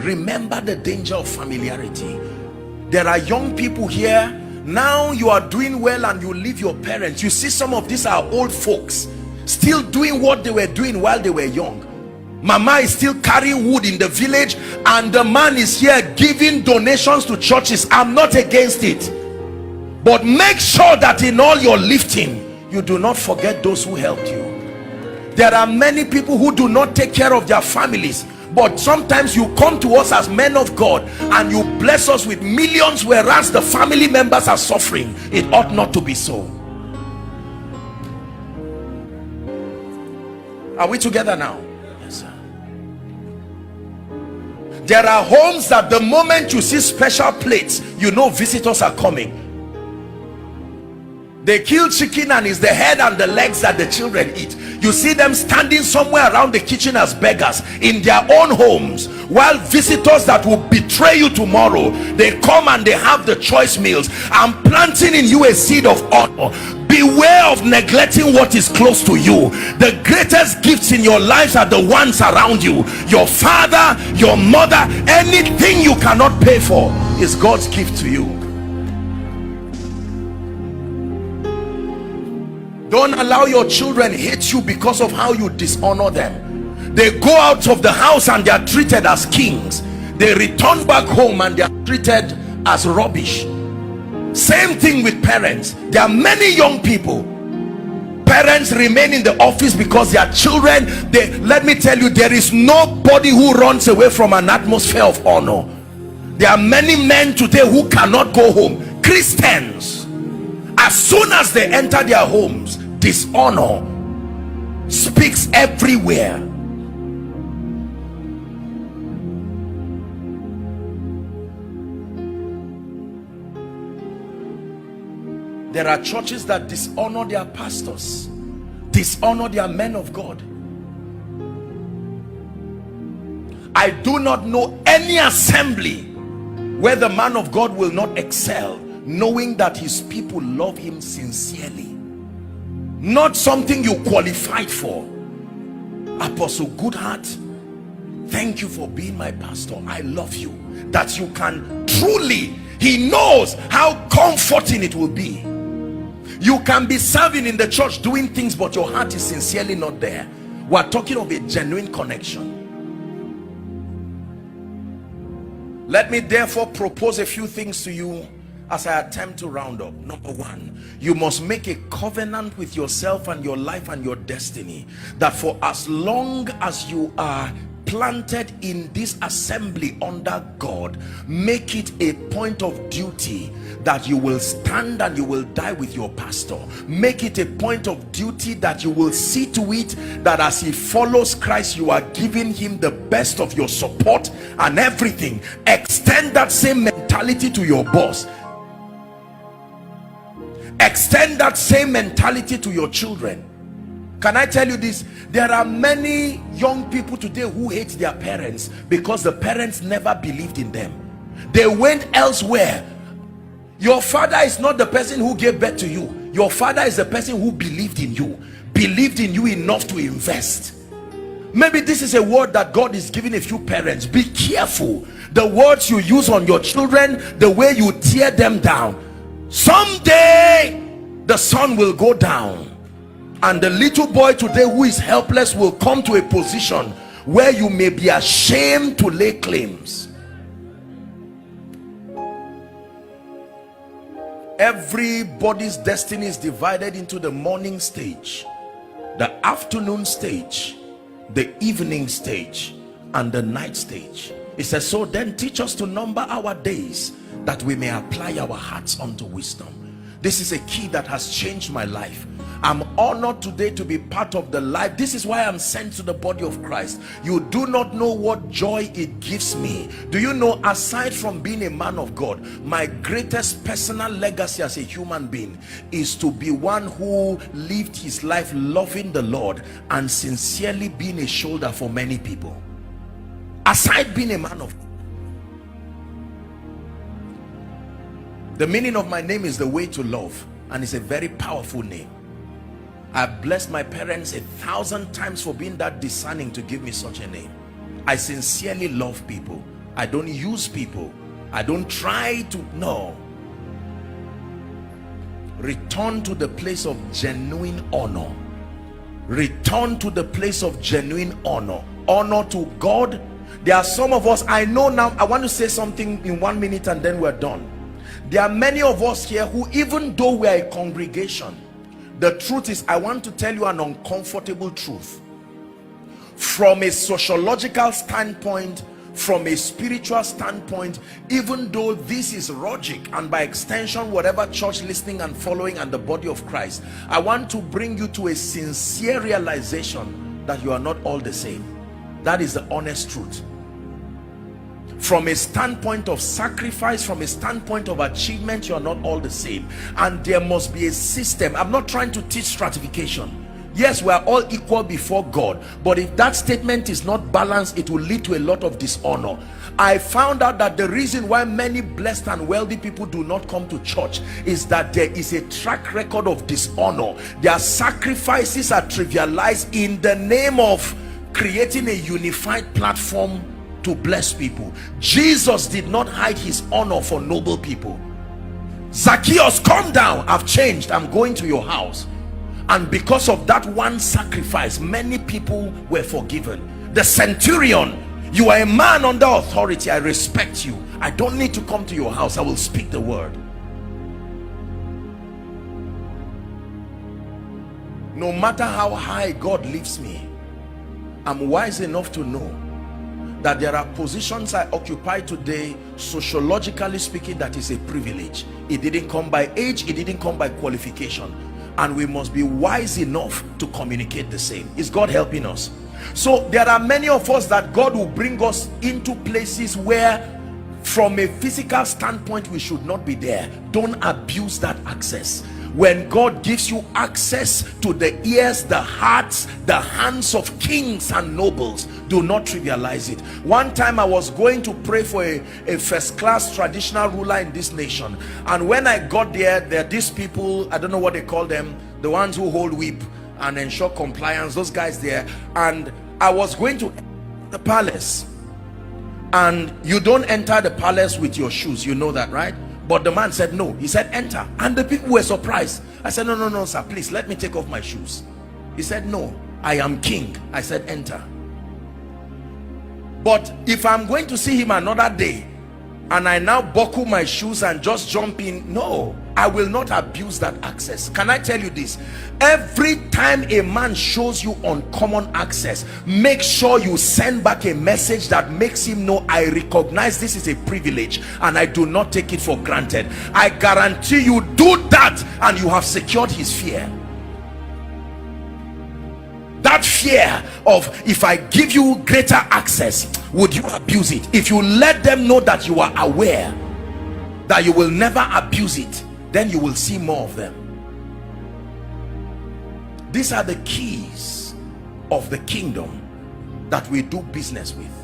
Remember the danger of familiarity. There are young people here now. You are doing well and you leave your parents. You see, some of these are old folks still doing what they were doing while they were young. Mama is still carrying wood in the village and the man is here giving donations to churches. I'm not against it, but make sure that in all your lifting you do not forget those who helped you. There are many people who do not take care of their families, but sometimes you come to us as men of God and you bless us with millions, whereas the family members are suffering. It ought not to be so. Are we together now? Yes, sir. There are homes that the moment you see special plates, you know visitors are coming. They kill chicken and it's the head and the legs that the children eat. You see them standing somewhere around the kitchen as beggars in their own homes, while visitors that will betray you tomorrow, they come and they have the choice meals. I'm planting in you a seed of honor. Beware of neglecting what is close to you. The greatest gifts in your lives are the ones around you. Your father, your mother, anything you cannot pay for is God's gift to you. Don't allow your children hate you because of how you dishonor them. They go out of the house and they are treated as kings. They return back home and they are treated as rubbish. Same thing with parents. There are many young people, parents remain in the office because their children, let me tell you, there is nobody who runs away from an atmosphere of honor. There are many men today who cannot go home. Christians, as soon as they enter their homes, dishonor speaks everywhere. There are churches that dishonor their pastors, dishonor their men of God. I do not know any assembly where the man of God will not excel, knowing that his people love him sincerely. Not something you qualified for. Apostle Goodheart, thank you for being my pastor. I love you. That you can truly, he knows how comforting it will be. You can be serving in the church doing things, but your heart is sincerely not there. We're talking of a genuine connection. Let me therefore propose a few things to you as I attempt to round up. Number one, you must make a covenant with yourself and your life and your destiny, that for as long as you are planted in this assembly under God, make it a point of duty that you will stand and you will die with your pastor. Make it a point of duty that you will see to it that as he follows Christ, you are giving him the best of your support and everything. Extend that same mentality to your boss. Extend that same mentality to your children. Can I tell you this? There are many young people today who hate their parents because the parents never believed in them. They went elsewhere. Your father is not the person who gave birth to you. Your father is the person who believed in you enough to invest. Maybe this is a word that God is giving a few parents. Be careful the words you use on your children, the way you tear them down. Someday the sun will go down and the little boy today who is helpless will come to a position where you may be ashamed to lay claims. Everybody's destiny is divided into the morning stage, the afternoon stage, the evening stage, and the night stage. It says, so then teach us to number our days, that we may apply our hearts unto wisdom. This is a key that has changed my life. I'm honored today to be part of the life. This is why I'm sent to the body of Christ. You do not know what joy it gives me. Do you know, aside from being a man of God, my greatest personal legacy as a human being is to be one who lived his life loving the Lord and sincerely being a shoulder for many people. Aside being a man of God, the meaning of my name is the way to love, and it's a very powerful name. I blessed my parents 1,000 times for being that discerning to give me such a name. I sincerely love people. I don't use people. I don't try to, no. Return to the place of genuine honor. Return to the place of genuine honor. Honor to God. There are some of us, I know now, I want to say something in 1 minute and then we're done. There are many of us here who, even though we are a congregation, the truth is, I want to tell you an uncomfortable truth. From a sociological standpoint, from a spiritual standpoint, even though this is logic, and by extension whatever church listening and following and the body of Christ, I want to bring you to a sincere realization that you are not all the same. That is the honest truth. From a standpoint of sacrifice, from a standpoint of achievement, you are not all the same, and there must be a system. I'm not trying to teach stratification. Yes, we are all equal before God, but if that statement is not balanced, it will lead to a lot of dishonor. I found out that the reason why many blessed and wealthy people do not come to church is that there is a track record of dishonor. Their sacrifices are trivialized in the name of creating a unified platform to bless people. Jesus did not hide his honor for noble people. Zacchaeus, come down, I've changed, I'm going to your house. And because of that one sacrifice, many people were forgiven. The centurion, you are a man under authority, I respect you, I don't need to come to your house, I will speak the word. No matter how high God lifts me, I'm wise enough to know that there are positions I occupy today, sociologically speaking, that is a privilege. It didn't come by age, it didn't come by qualification, and we must be wise enough to communicate the same. Is God helping us? So there are many of us that God will bring us into places where from a physical standpoint we should not be there. Don't abuse that access. When God gives you access to the ears, the hearts, the hands of kings and nobles, do not trivialize it. One time I was going to pray for a first-class traditional ruler in this nation, and when I got there, there are these people, I don't know what they call them, the ones who hold whip and ensure compliance, those guys there. And I was going to the palace, and you don't enter the palace with your shoes, you know that, right? But the man said no. He said enter, and the people were surprised. I said no sir, please let me take off my shoes. He said no, I am king. I said enter. But if I'm going to see him another day and I now buckle my shoes and just jump in, no, I will not abuse that access. Can I tell you this? Every time a man shows you uncommon access, make sure you send back a message that makes him know, I recognize this is a privilege and I do not take it for granted. I guarantee you, do that and you have secured his fear. That fear of, if I give you greater access, would you abuse it? If you let them know that you are aware that you will never abuse it, then you will see more of them. These are the keys of the kingdom that we do business with.